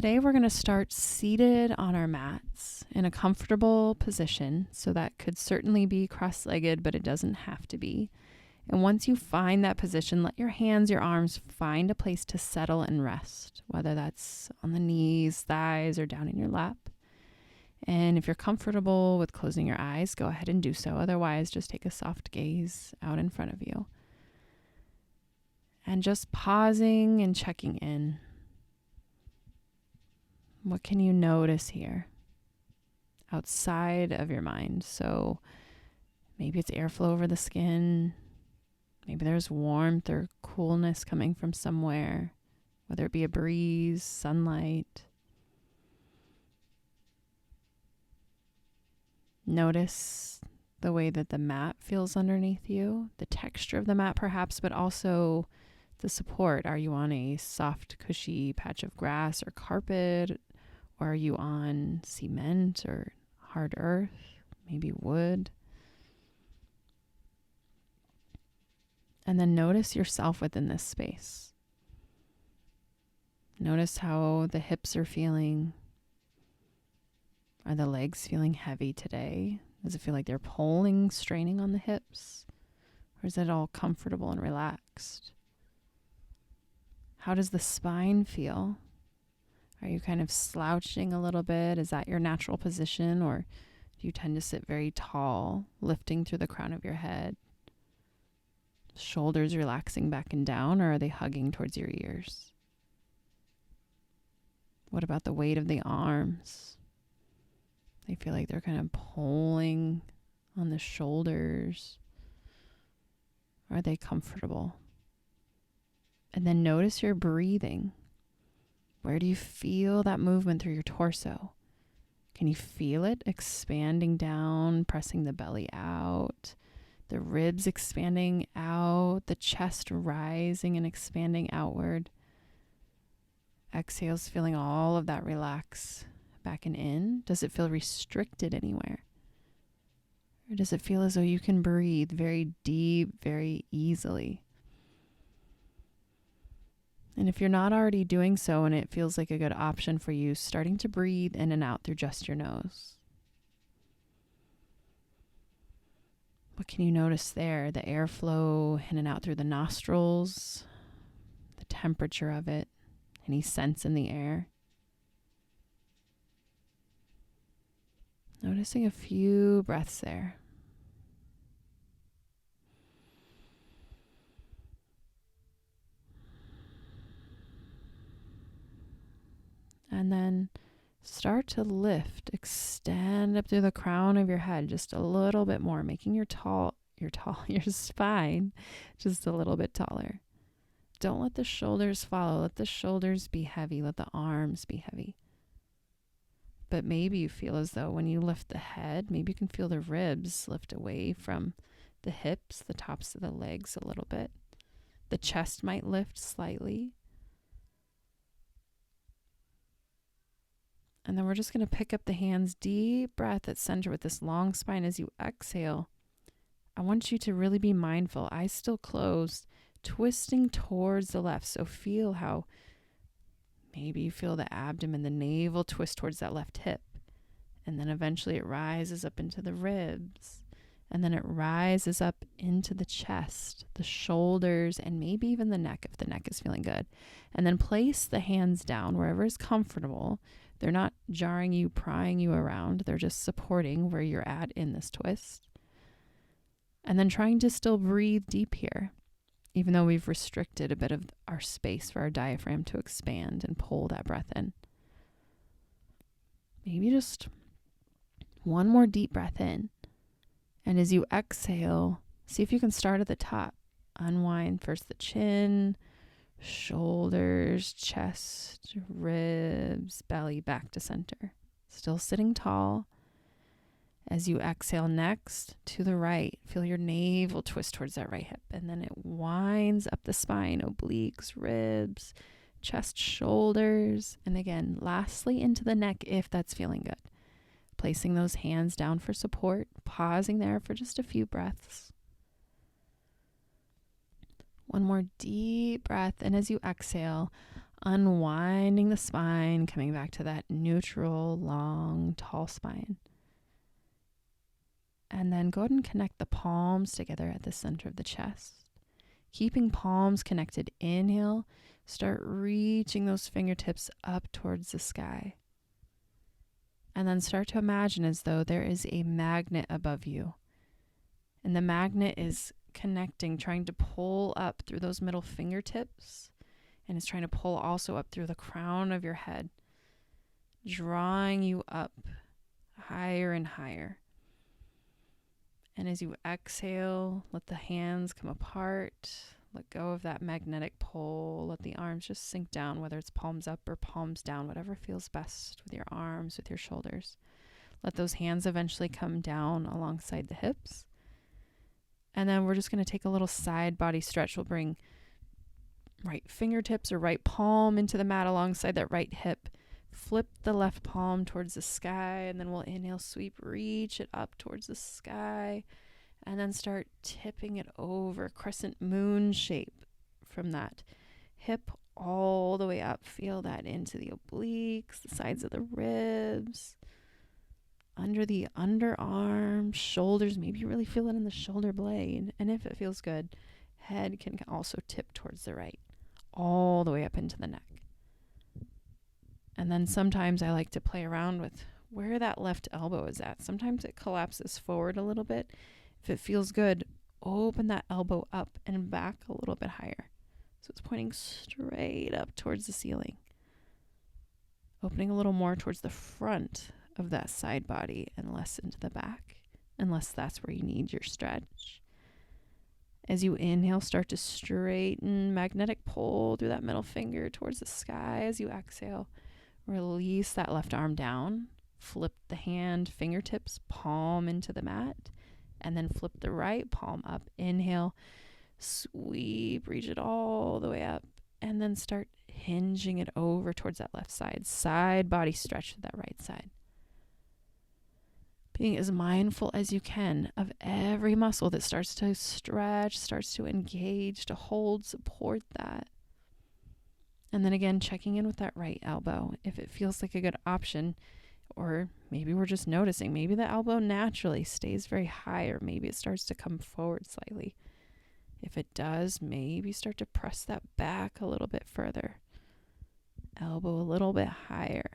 Today we're going to start seated on our mats in a comfortable position. So that could certainly be cross-legged, but it doesn't have to be. And once you find that position, let your hands, your arms find a place to settle and rest, whether that's on the knees, thighs, or down in your lap. And if you're comfortable with closing your eyes, go ahead and do so. Otherwise, just take a soft gaze out in front of you. And just pausing and checking in. What can you notice here outside of your mind? So maybe it's airflow over the skin. Maybe there's warmth or coolness coming from somewhere, whether it be a breeze, sunlight. Notice the way that the mat feels underneath you, the texture of the mat perhaps, but also the support. Are you on a soft, cushy patch of grass or carpet? Or are you on cement or hard earth, maybe wood? And then notice yourself within this space. Notice how the hips are feeling. Are the legs feeling heavy today? Does it feel like they're pulling, straining on the hips? Or is it all comfortable and relaxed? How does the spine feel? Are you kind of slouching a little bit? Is that your natural position? Or do you tend to sit very tall, lifting through the crown of your head? Shoulders relaxing back and down, or are they hugging towards your ears? What about the weight of the arms? They feel like they're kind of pulling on the shoulders. Are they comfortable? And then notice your breathing. Where do you feel that movement through your torso? Can you feel it expanding down, pressing the belly out, the ribs expanding out, the chest rising and expanding outward? Exhales, feeling all of that relax back and in. Does it feel restricted anywhere? Or does it feel as though you can breathe very deep, very easily? And if you're not already doing so and it feels like a good option for you, starting to breathe in and out through just your nose. What can you notice there? The airflow in and out through the nostrils, the temperature of it, any sense in the air. Noticing a few breaths there. And then start to lift, extend up through the crown of your head just a little bit more, making your spine just a little bit taller. Don't let the shoulders follow. Let the shoulders be heavy. Let the arms be heavy. But maybe you feel as though when you lift the head, maybe you can feel the ribs lift away from the hips, the tops of the legs a little bit. The chest might lift slightly. And then we're just going to pick up the hands, deep breath at center with this long spine. As you exhale, I want you to really be mindful. Eyes still closed, twisting towards the left. So feel how maybe you feel the abdomen, the navel twist towards that left hip. And then eventually it rises up into the ribs. And then it rises up into the chest, the shoulders, and maybe even the neck if the neck is feeling good. And then place the hands down wherever is comfortable. They're not jarring you, prying you around. They're just supporting where you're at in this twist. And then trying to still breathe deep here, even though we've restricted a bit of our space for our diaphragm to expand and pull that breath in. Maybe just one more deep breath in. And as you exhale, see if you can start at the top. Unwind first the chin, shoulders, chest, ribs, belly back to center. Still sitting tall. As you exhale next to the right, feel your navel twist towards that right hip. And then it winds up the spine, obliques, ribs, chest, shoulders. And again, lastly into the neck if that's feeling good. Placing those hands down for support, pausing there for just a few breaths. One more deep breath. And as you exhale, unwinding the spine, coming back to that neutral, long, tall spine. And then go ahead and connect the palms together at the center of the chest. Keeping palms connected, inhale, start reaching those fingertips up towards the sky. And then start to imagine as though there is a magnet above you. And the magnet is connecting, trying to pull up through those middle fingertips. And it's trying to pull also up through the crown of your head, drawing you up higher and higher. And as you exhale, let the hands come apart. Let go of that magnetic pull. Let the arms just sink down, whether it's palms up or palms down, whatever feels best with your arms, with your shoulders. Let those hands eventually come down alongside the hips. And then we're just going to take a little side body stretch. We'll bring right fingertips or right palm into the mat alongside that right hip. Flip the left palm towards the sky, and then we'll inhale, sweep, reach it up towards the sky, and then start tipping it over, crescent moon shape from that hip all the way up. Feel that into the obliques, the sides of the ribs, under the underarm, shoulders. Maybe you really feel it in the shoulder blade. And if it feels good, head can also tip towards the right, all the way up into the neck. And then sometimes I like to play around with where that left elbow is at. Sometimes it collapses forward a little bit. If it feels good, open that elbow up and back a little bit higher. So it's pointing straight up towards the ceiling. Opening a little more towards the front of that side body and less into the back, unless that's where you need your stretch. As you inhale, start to straighten, magnetic pull through that middle finger towards the sky. As you exhale, release that left arm down, flip the hand, fingertips, palm into the mat, and then flip the right palm up. Inhale, sweep, reach it all the way up, and then start hinging it over towards that left side. Side body stretch to that right side. Being as mindful as you can of every muscle that starts to stretch, starts to engage, to hold, support that. And then again, checking in with that right elbow. If it feels like a good option, or maybe we're just noticing, maybe the elbow naturally stays very high, or maybe it starts to come forward slightly. If it does, maybe start to press that back a little bit further. Elbow a little bit higher.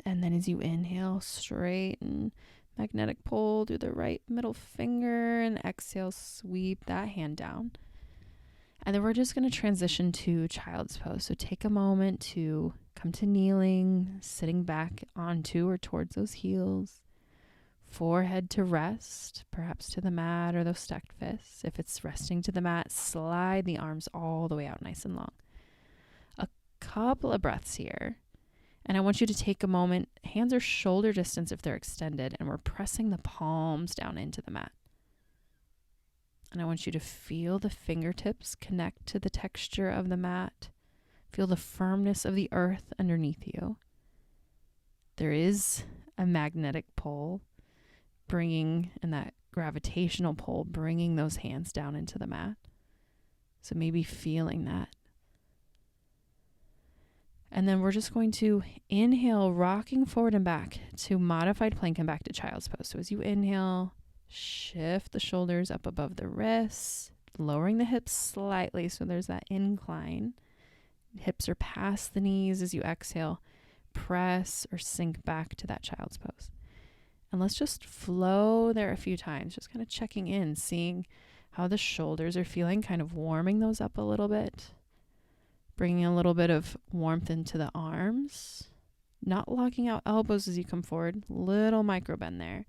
And then as you inhale, straighten, magnetic pull through the right middle finger, and exhale, sweep that hand down. And then we're just going to transition to child's pose. So take a moment to come to kneeling, sitting back onto or towards those heels, forehead to rest, perhaps to the mat or those stacked fists. If it's resting to the mat, slide the arms all the way out nice and long. A couple of breaths here. And I want you to take a moment, hands are shoulder distance if they're extended, and we're pressing the palms down into the mat. And I want you to feel the fingertips connect to the texture of the mat. Feel the firmness of the earth underneath you. There is a magnetic pull and that gravitational pull, bringing those hands down into the mat. So maybe feeling that. And then we're just going to inhale, rocking forward and back to modified plank and back to child's pose. So as you inhale, shift the shoulders up above the wrists, lowering the hips slightly so there's that incline. Hips are past the knees. As you exhale, press or sink back to that child's pose. And let's just flow there a few times, just kind of checking in, seeing how the shoulders are feeling, kind of warming those up a little bit. Bringing a little bit of warmth into the arms, not locking out elbows as you come forward, little micro bend there.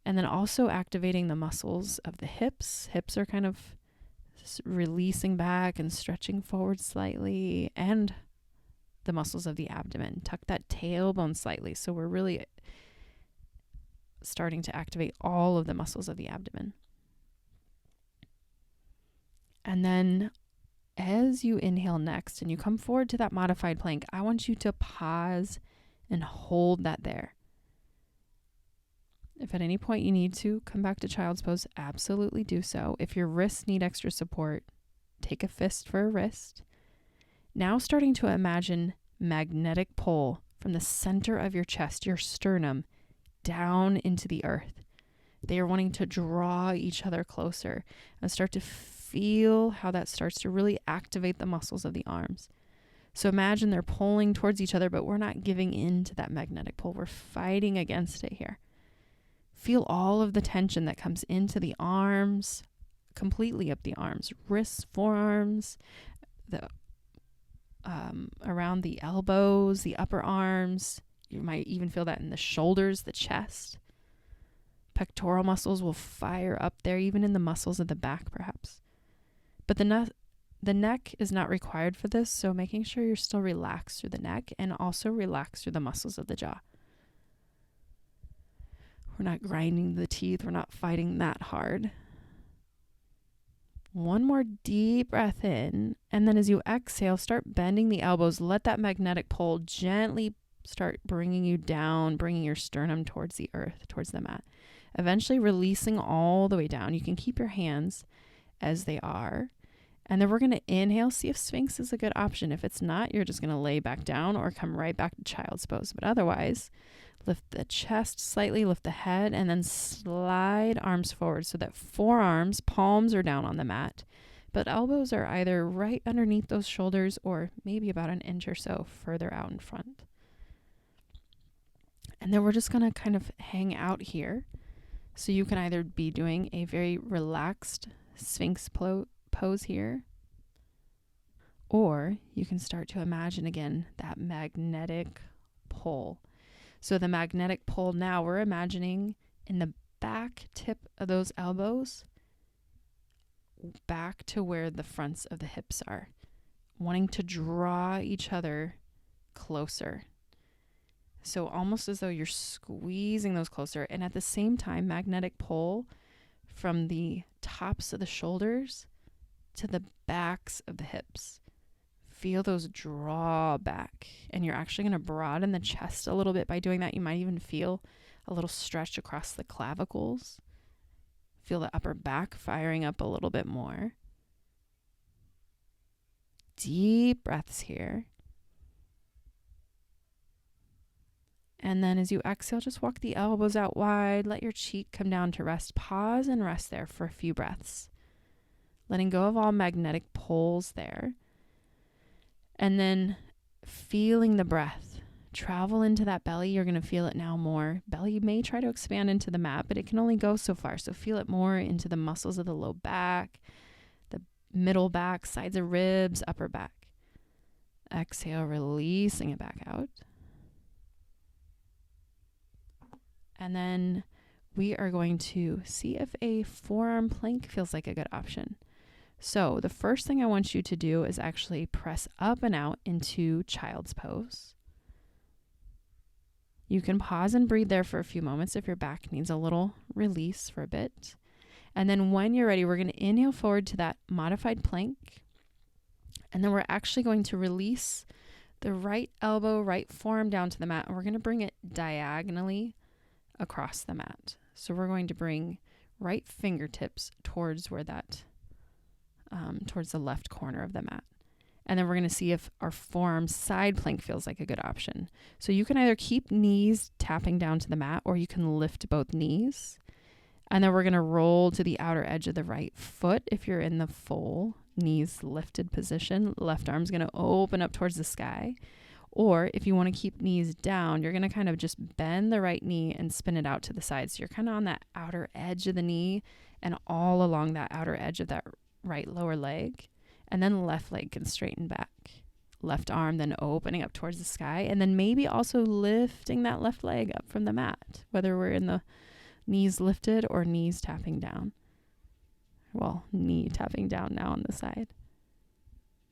And then also activating the muscles of the hips. Hips are kind of releasing back and stretching forward slightly, and the muscles of the abdomen. Tuck that tailbone slightly. So we're really starting to activate all of the muscles of the abdomen. And then as you inhale next and you come forward to that modified plank, I want you to pause and hold that there. If at any point you need to come back to child's pose, absolutely do so. If your wrists need extra support, Take a fist for a wrist. Now starting to imagine magnetic pull from the center of your chest, your sternum, down into the earth. They are wanting to draw each other closer and start to feel how that starts to really activate the muscles of the arms. So imagine they're pulling towards each other, but we're not giving in to that magnetic pull. We're fighting against it here. Feel all of the tension that comes into the arms, completely up the arms, wrists, forearms, the around the elbows, the upper arms. You might even feel that in the shoulders, the chest. Pectoral muscles will fire up there, even in the muscles of the back, perhaps. But the neck is not required for this, so making sure you're still relaxed through the neck and also relaxed through the muscles of the jaw. We're not grinding the teeth. We're not fighting that hard. One more deep breath in, and then as you exhale, start bending the elbows. Let that magnetic pull gently start bringing you down, bringing your sternum towards the earth, towards the mat. Eventually releasing all the way down. You can keep your hands as they are. And then we're going to inhale, see if Sphinx is a good option. If it's not, you're just going to lay back down or come right back to child's pose. But otherwise, lift the chest slightly, lift the head, and then slide arms forward so that forearms, palms are down on the mat, but elbows are either right underneath those shoulders or maybe about an inch or so further out in front. And then we're just going to kind of hang out here. So you can either be doing a very relaxed Sphinx pose here, or you can start to imagine again that magnetic pull. So the magnetic pull now, we're imagining in the back tip of those elbows back to where the fronts of the hips are, wanting to draw each other closer. So almost as though you're squeezing those closer, and at the same time, magnetic pull from the tops of the shoulders to the backs of the hips. Feel those draw back, and you're actually going to broaden the chest a little bit by doing that. You might even feel a little stretch across the clavicles. Feel the upper back firing up a little bit more. Deep breaths here. And then as you exhale, just walk the elbows out wide. Let your cheek come down to rest. Pause and rest there for a few breaths. Letting go of all magnetic pulls there. And then feeling the breath. Travel into that belly. You're going to feel it now more. Belly may try to expand into the mat, but it can only go so far. So feel it more into the muscles of the low back, the middle back, sides of ribs, upper back. Exhale, releasing it back out. And then we are going to see if a forearm plank feels like a good option. So the first thing I want you to do is actually press up and out into child's pose. You can pause and breathe there for a few moments if your back needs a little release for a bit. And then when you're ready, we're going to inhale forward to that modified plank. And then we're actually going to release the right elbow, right forearm down to the mat. And we're going to bring it diagonally across the mat. So we're going to bring right fingertips towards where that, towards the left corner of the mat. And then we're going to see if our forearm side plank feels like a good option. So you can either keep knees tapping down to the mat, or you can lift both knees. And then we're going to roll to the outer edge of the right foot if you're in the full knees lifted position. Left arm's going to open up towards the sky. Or if you want to keep knees down, you're going to kind of just bend the right knee and spin it out to the side. So you're kind of on that outer edge of the knee and all along that outer edge of that right lower leg. And then the left leg can straighten back. Left arm then opening up towards the sky. And then maybe also lifting that left leg up from the mat, whether we're in the knees lifted or knees tapping down. Well, knee tapping down now on the side.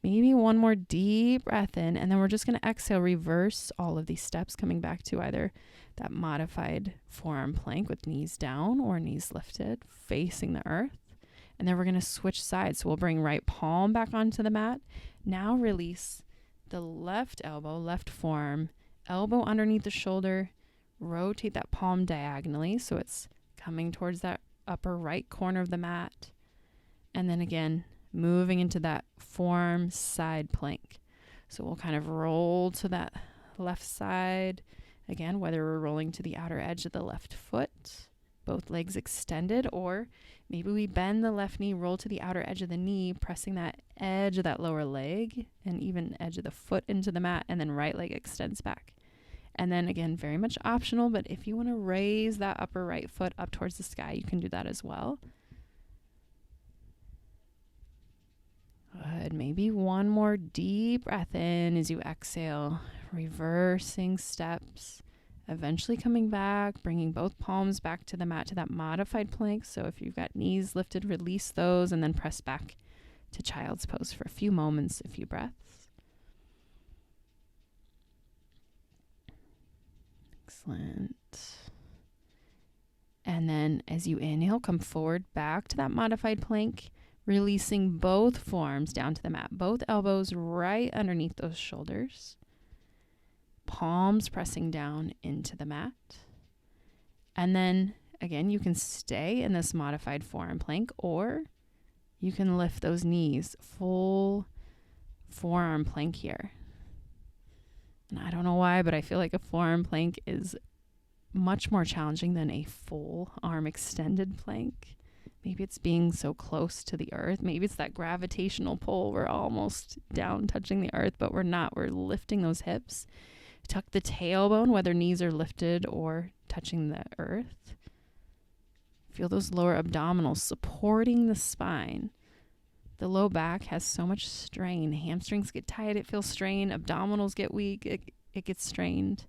Maybe one more deep breath in, and then we're just going to exhale, reverse all of these steps, coming back to either that modified forearm plank with knees down or knees lifted, facing the earth. And then we're going to switch sides. So we'll bring right palm back onto the mat. Now release the left elbow, left forearm, elbow underneath the shoulder. Rotate that palm diagonally so it's coming towards that upper right corner of the mat. And then again, moving into that forearm side plank. So we'll kind of roll to that left side. Again, whether we're rolling to the outer edge of the left foot, both legs extended, or maybe we bend the left knee, roll to the outer edge of the knee, pressing that edge of that lower leg and even edge of the foot into the mat, and then right leg extends back. And then again, very much optional, but if you want to raise that upper right foot up towards the sky, you can do that as well. Good. Maybe one more deep breath in as you exhale, reversing steps, eventually coming back, bringing both palms back to the mat, to that modified plank. So if you've got knees lifted, release those and then press back to child's pose for a few moments, a few breaths. Excellent. And then as you inhale, come forward back to that modified plank, releasing both forearms down to the mat, both elbows right underneath those shoulders, palms pressing down into the mat. And then again, you can stay in this modified forearm plank, or you can lift those knees, full forearm plank here. And I don't know why, but I feel like a forearm plank is much more challenging than a full arm extended plank. Maybe it's being so close to the earth. Maybe it's that gravitational pull. We're almost down touching the earth, but we're not. We're lifting those hips. Tuck the tailbone, whether knees are lifted or touching the earth. Feel those lower abdominals supporting the spine. The low back has so much strain. Hamstrings get tight, it feels strained. Abdominals get weak, it gets strained.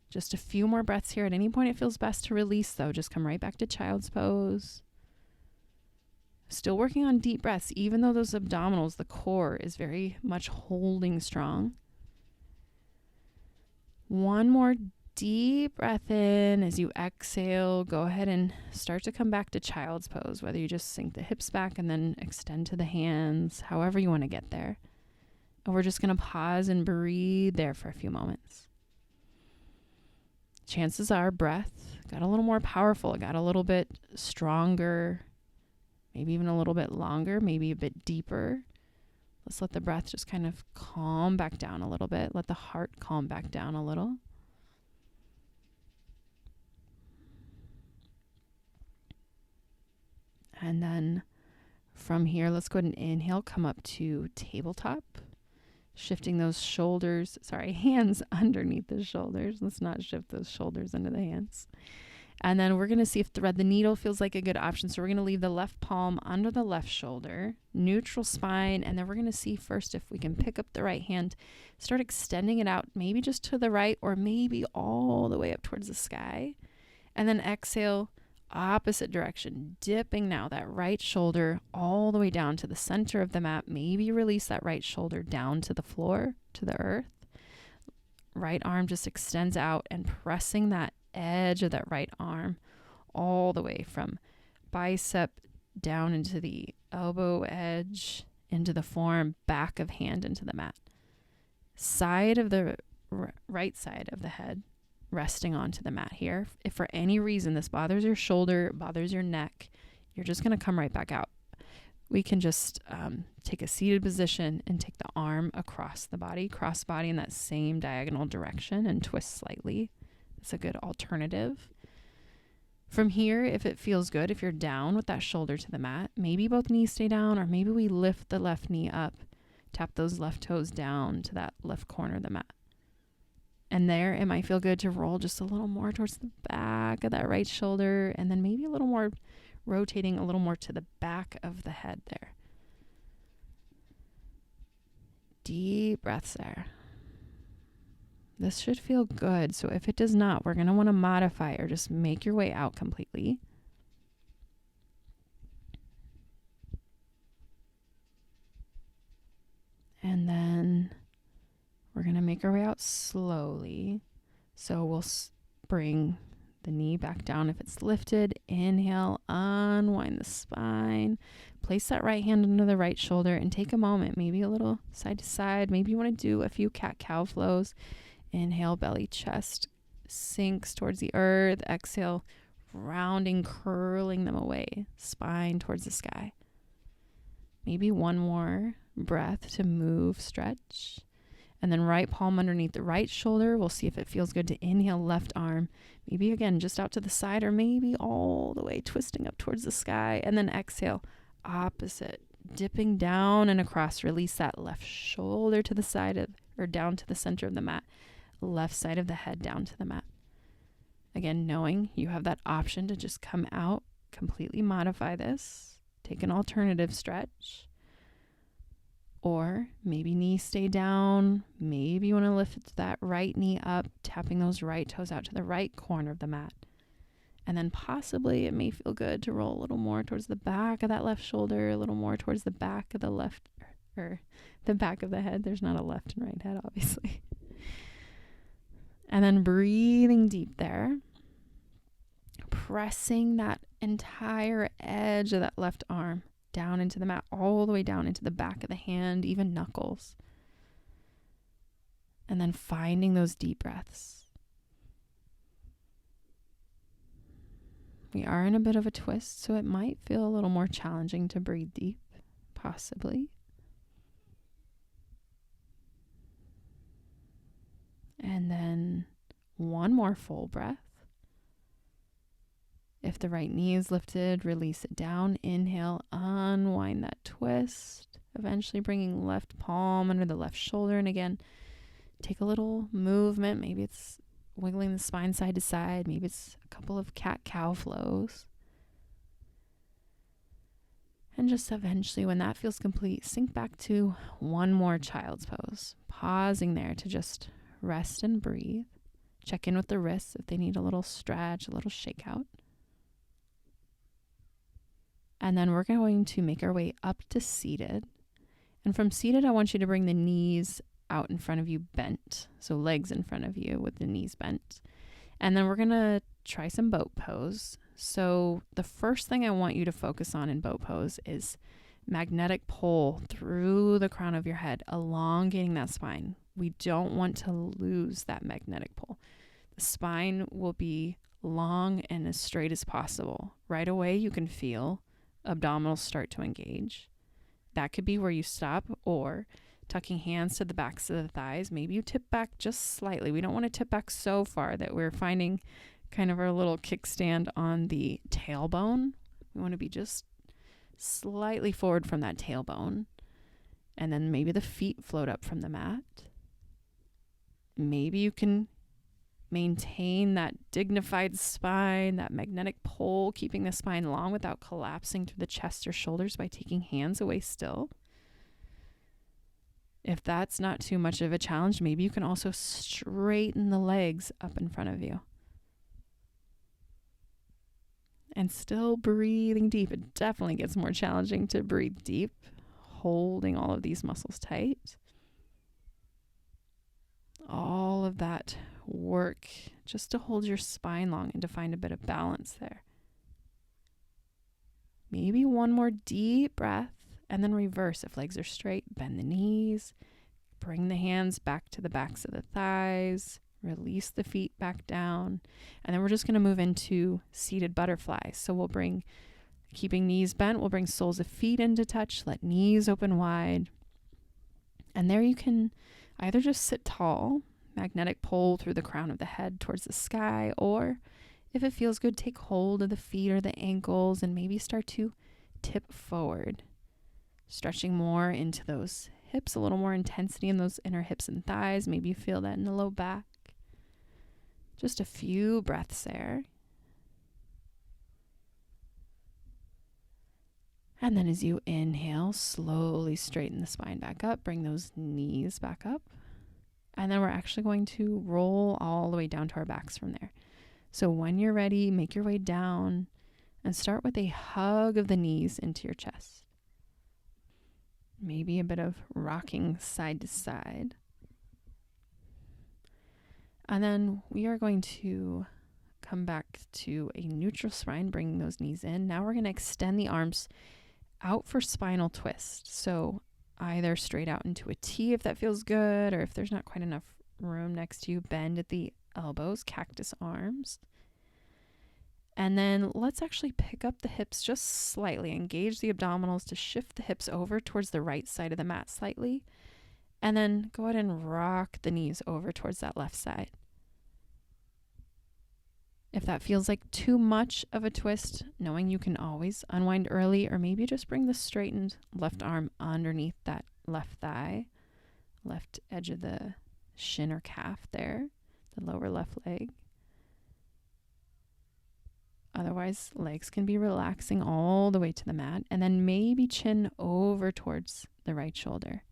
Just a few more breaths here. At any point it feels best to release, though. Just come right back to child's pose. Still working on deep breaths, even though those abdominals, the core is very much holding strong. One more deep breath in. As you exhale, go ahead and start to come back to child's pose, whether you just sink the hips back and then extend to the hands, however you want to get there. And we're just going to pause and breathe there for a few moments. Chances are breath got a little more powerful, it got a little bit stronger, maybe even a little bit longer, maybe a bit deeper. Let's let the breath just kind of calm back down a little bit. Let the heart calm back down a little. And then from here, let's go ahead and inhale, come up to tabletop. Shifting those hands underneath the shoulders. Let's not shift those shoulders into the hands. And then we're going to see if thread the needle feels like a good option. So we're going to leave the left palm under the left shoulder, neutral spine. And then we're going to see first if we can pick up the right hand, start extending it out, maybe just to the right or maybe all the way up towards the sky. And then exhale, opposite direction, dipping now that right shoulder all the way down to the center of the mat. Maybe release that right shoulder down to the floor, to the earth. Right arm just extends out and pressing that edge of that right arm all the way from bicep down into the elbow edge, into the forearm, back of hand into the mat. Side of the right side of the head resting onto the mat here. If for any reason this bothers your shoulder, bothers your neck, you're just going to come right back out. We can just take a seated position and take the arm across the body, cross body in that same diagonal direction and twist slightly. It's a good alternative. From here, if it feels good, if you're down with that shoulder to the mat, maybe both knees stay down, or maybe we lift the left knee up, tap those left toes down to that left corner of the mat. And there, it might feel good to roll just a little more towards the back of that right shoulder, and then maybe a little more, rotating a little more to the back of the head there. Deep breaths there. This should feel good. So if it does not, we're going to want to modify or just make your way out completely. And then we're going to make our way out slowly. So we'll bring the knee back down if it's lifted. Inhale, unwind the spine. Place that right hand under the right shoulder and take a moment, maybe a little side to side. Maybe you want to do a few cat-cow flows. Inhale, belly, chest sinks towards the earth. Exhale, rounding, curling them away, spine towards the sky. Maybe one more breath to move, stretch. And then right palm underneath the right shoulder. We'll see if it feels good to inhale, left arm. Maybe again, just out to the side, or maybe all the way twisting up towards the sky. And then exhale, opposite, dipping down and across. Release that left shoulder to the side of, or down to the center of the mat. Left side of the head down to the mat. Again, knowing you have that option to just come out, completely modify this. Take an alternative stretch. Or maybe knees stay down. Maybe you want to lift that right knee up, tapping those right toes out to the right corner of the mat. And then possibly it may feel good to roll a little more towards the back of that left shoulder, a little more towards the back of the left, or the back of the head. There's not a left and right head, obviously. And then breathing deep there. Pressing that entire edge of that left arm down into the mat, all the way down into the back of the hand, even knuckles. And then finding those deep breaths. We are in a bit of a twist, so it might feel a little more challenging to breathe deep, possibly. And then one more full breath. If the right knee is lifted, release it down. Inhale, unwind that twist. Eventually bringing left palm under the left shoulder. And again, take a little movement. Maybe it's wiggling the spine side to side. Maybe it's a couple of cat-cow flows. And just eventually, when that feels complete, sink back to one more child's pose. Pausing there to just rest and breathe. Check in with the wrists if they need a little stretch, a little shake out. And then we're going to make our way up to seated. And from seated, I want you to bring the knees out in front of you bent. So legs in front of you with the knees bent. And then we're going to try some boat pose. So the first thing I want you to focus on in boat pose is magnetic pull through the crown of your head, elongating that spine. We don't want to lose that magnetic pull. The spine will be long and as straight as possible. Right away, you can feel abdominals start to engage. That could be where you stop, or tucking hands to the backs of the thighs. Maybe you tip back just slightly. We don't want to tip back so far that we're finding kind of our little kickstand on the tailbone. We want to be just slightly forward from that tailbone. And then maybe the feet float up from the mat. Maybe you can maintain that dignified spine, that magnetic pull, keeping the spine long without collapsing through the chest or shoulders by taking hands away still. If that's not too much of a challenge, maybe you can also straighten the legs up in front of you. And still breathing deep. It definitely gets more challenging to breathe deep, holding all of these muscles tight. All of that work just to hold your spine long and to find a bit of balance there. Maybe one more deep breath and then reverse. If legs are straight, bend the knees, bring the hands back to the backs of the thighs, release the feet back down, and then we're just going to move into seated butterfly. So we'll bring, keeping knees bent, we'll bring soles of feet into touch, let knees open wide, and there you can either just sit tall, magnetic pull through the crown of the head towards the sky, or if it feels good, take hold of the feet or the ankles and maybe start to tip forward, stretching more into those hips, a little more intensity in those inner hips and thighs. Maybe you feel that in the low back. Just a few breaths there. And then as you inhale, slowly straighten the spine back up, bring those knees back up. And then we're actually going to roll all the way down to our backs from there. So when you're ready, make your way down and start with a hug of the knees into your chest. Maybe a bit of rocking side to side. And then we are going to come back to a neutral spine, bringing those knees in. Now we're going to extend the arms out for spinal twist. So either straight out into a T if that feels good, or if there's not quite enough room next to you, bend at the elbows, cactus arms. And then let's actually pick up the hips just slightly. Engage the abdominals to shift the hips over towards the right side of the mat slightly. And then go ahead and rock the knees over towards that left side. If that feels like too much of a twist, knowing you can always unwind early, or maybe just bring the straightened left arm underneath that left thigh, left edge of the shin or calf there, the lower left leg. Otherwise, legs can be relaxing all the way to the mat, and then maybe chin over towards the right shoulder,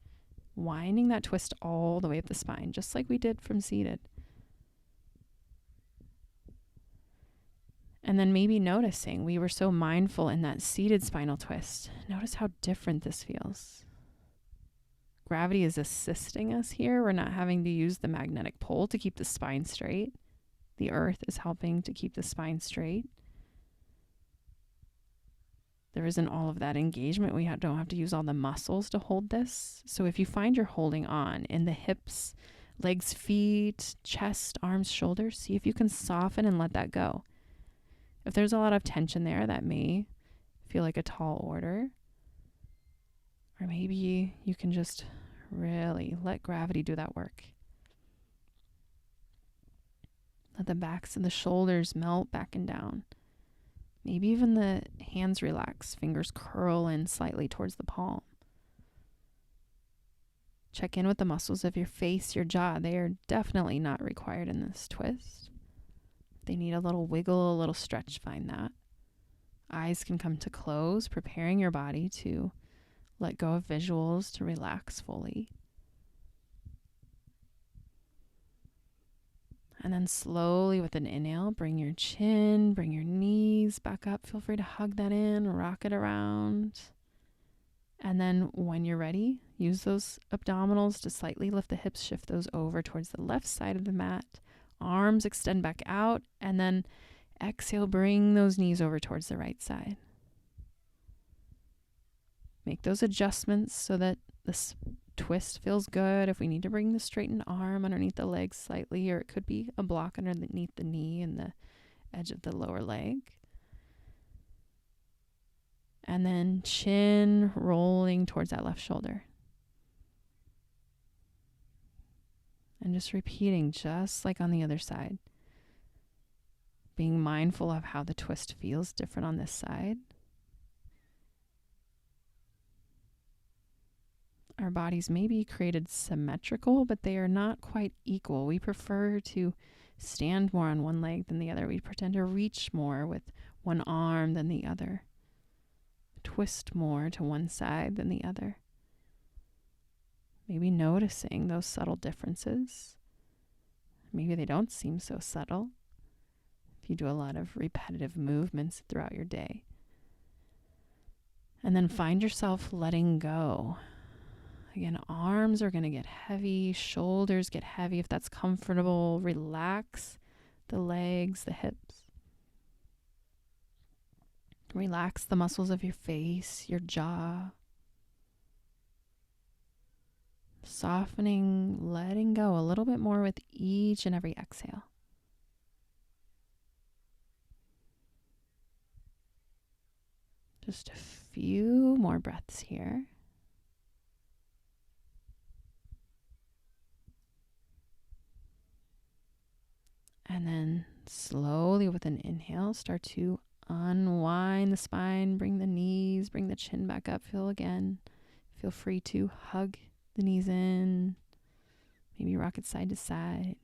winding that twist all the way up the spine, just like we did from seated. And then maybe noticing, we were so mindful in that seated spinal twist. Notice how different this feels. Gravity is assisting us here. We're not having to use the magnetic pole to keep the spine straight. The earth is helping to keep the spine straight. There isn't all of that engagement. We don't have to use all the muscles to hold this. So if you find you're holding on in the hips, legs, feet, chest, arms, shoulders, see if you can soften and let that go. If there's a lot of tension there, that may feel like a tall order. Or maybe you can just really let gravity do that work. Let the backs of the shoulders melt back and down. Maybe even the hands relax, fingers curl in slightly towards the palm. Check in with the muscles of your face, your jaw. They are definitely not required in this twist. If they need a little wiggle, a little stretch, find that. Eyes can come to close, preparing your body to let go of visuals, to relax fully. And then slowly with an inhale, bring your chin, bring your knees back up. Feel free to hug that in, rock it around. And then when you're ready, use those abdominals to slightly lift the hips, shift those over towards the left side of the mat. Arms extend back out, and then exhale, bring those knees over towards the right side. Make those adjustments so that this twist feels good. If we need to bring the straightened arm underneath the leg slightly, or it could be a block underneath the knee and the edge of the lower leg. And then chin rolling towards that left shoulder. And just repeating, just like on the other side. Being mindful of how the twist feels different on this side. Our bodies may be created symmetrical, but they are not quite equal. We prefer to stand more on one leg than the other. We pretend to reach more with one arm than the other. Twist more to one side than the other. Maybe noticing those subtle differences. Maybe they don't seem so subtle if you do a lot of repetitive movements throughout your day. And then find yourself letting go. Again, arms are going to get heavy, shoulders get heavy. If that's comfortable, relax the legs, the hips. Relax the muscles of your face, your jaw. Softening, letting go a little bit more with each and every exhale. Just a few more breaths here. And then slowly with an inhale, start to unwind the spine, bring the knees, bring the chin back up. Feel free to hug the knees in, maybe rock it side to side.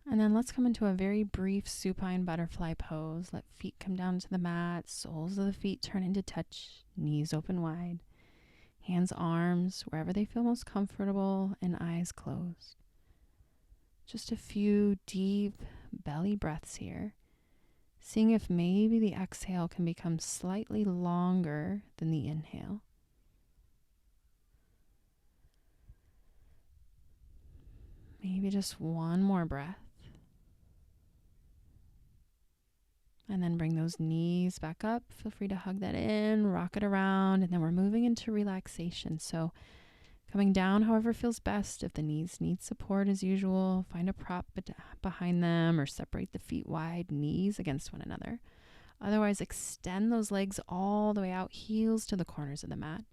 And then let's come into a very brief supine butterfly pose. Let feet come down to the mat, soles of the feet turn into touch, knees open wide, hands, arms, wherever they feel most comfortable, and eyes closed. Just a few deep belly breaths here, seeing if maybe the exhale can become slightly longer than the inhale. Maybe just one more breath. And then bring those knees back up. Feel free to hug that in, rock it around, and then we're moving into relaxation. So Coming down, however, feels best. If the knees need support as usual, find a prop behind them or separate the feet wide, knees against one another. Otherwise, extend those legs all the way out, heels to the corners of the mat.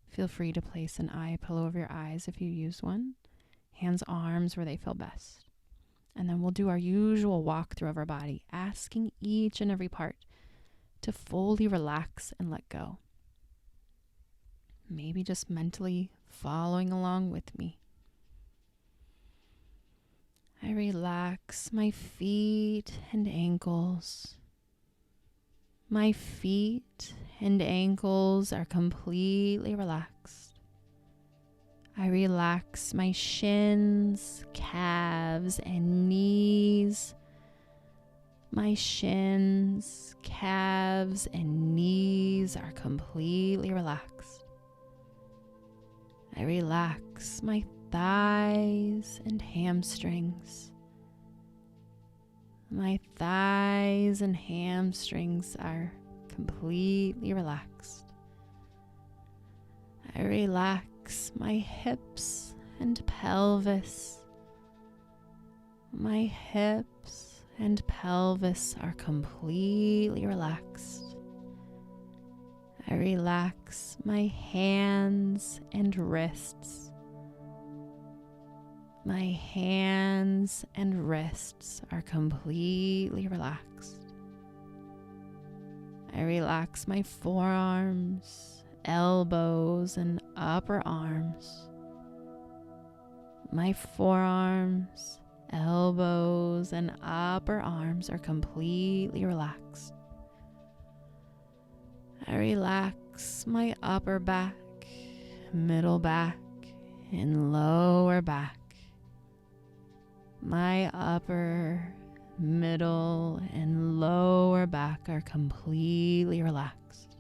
Feel free to place an eye pillow over your eyes if you use one. Hands, arms where they feel best. And then we'll do our usual walkthrough of our body, asking each and every part to fully relax and let go. Maybe just mentally following along with me. I relax my feet and ankles. My feet and ankles are completely relaxed. I relax my shins, calves, and knees. My shins, calves, and knees are completely relaxed. I relax my thighs and hamstrings. My thighs and hamstrings are completely relaxed. I relax my hips and pelvis. My hips and pelvis are completely relaxed. I relax my hands and wrists. My hands and wrists are completely relaxed. I relax my forearms, elbows, and upper arms. My forearms, elbows, and upper arms are completely relaxed. I relax my upper back, middle back, and lower back. My upper, middle, and lower back are completely relaxed.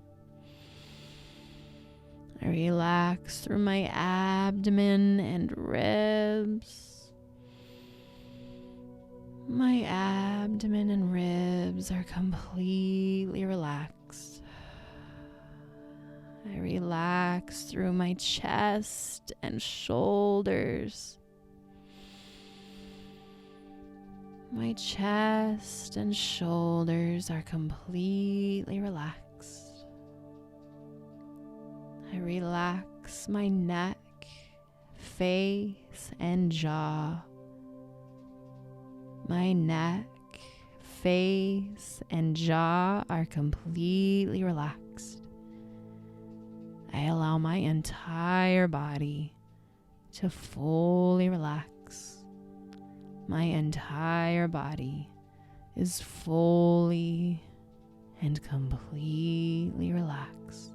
I relax through my abdomen and ribs. My abdomen and ribs are completely relaxed. I relax through my chest and shoulders. My chest and shoulders are completely relaxed. I relax my neck, face, and jaw. My neck, face, and jaw are completely relaxed. I allow my entire body to fully relax. My entire body is fully and completely relaxed.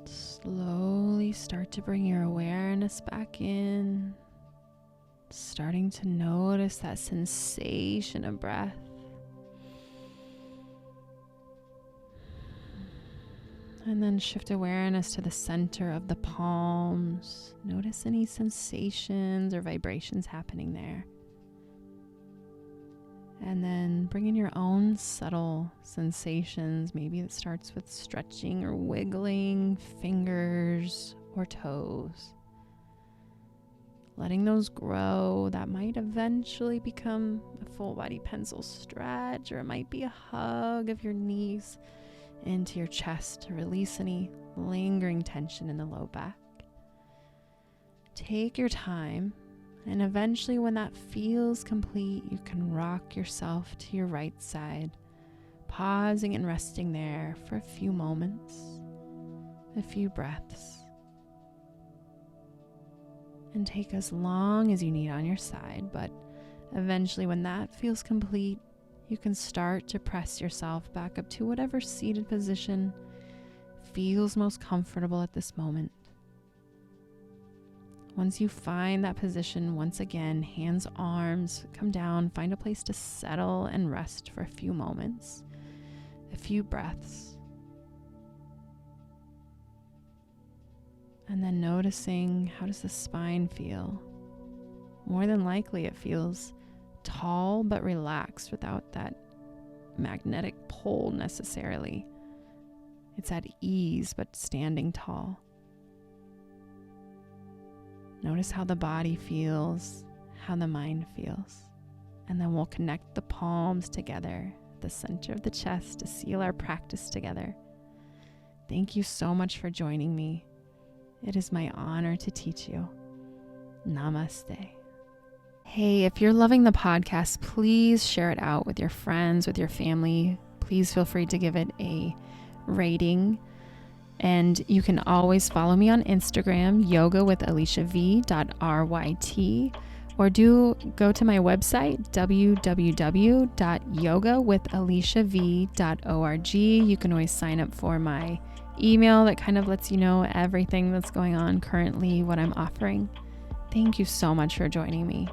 Slowly start to bring your awareness back in, starting to notice that sensation of breath. And then shift awareness to the center of the palms. Notice any sensations or vibrations happening there. And then bring in your own subtle sensations. Maybe it starts with stretching or wiggling fingers or toes. Letting those grow. That might eventually become a full body pencil stretch, or it might be a hug of your knees into your chest to release any lingering tension in the low back. Take your time, and eventually when that feels complete, you can rock yourself to your right side, pausing and resting there for a few moments, a few breaths. And take as long as you need on your side, but eventually when that feels complete, you can start to press yourself back up to whatever seated position feels most comfortable at this moment. Once you find that position, once again, hands, arms, come down, find a place to settle and rest for a few moments, a few breaths. And then noticing, how does the spine feel? More than likely it feels tall but relaxed without that magnetic pull necessarily. It's at ease but standing tall. Notice how the body feels, how the mind feels. And then we'll connect the palms together at the center of the chest to seal our practice together. Thank you so much for joining me. It is my honor to teach you. Namaste. Hey, if you're loving the podcast, please share it out with your friends, with your family. Please feel free to give it a rating. And you can always follow me on Instagram, yogawithaliciav.ryt, or do go to my website, www.yogawithaliciav.org. You can always sign up for my email that kind of lets you know everything that's going on currently, what I'm offering. Thank you so much for joining me.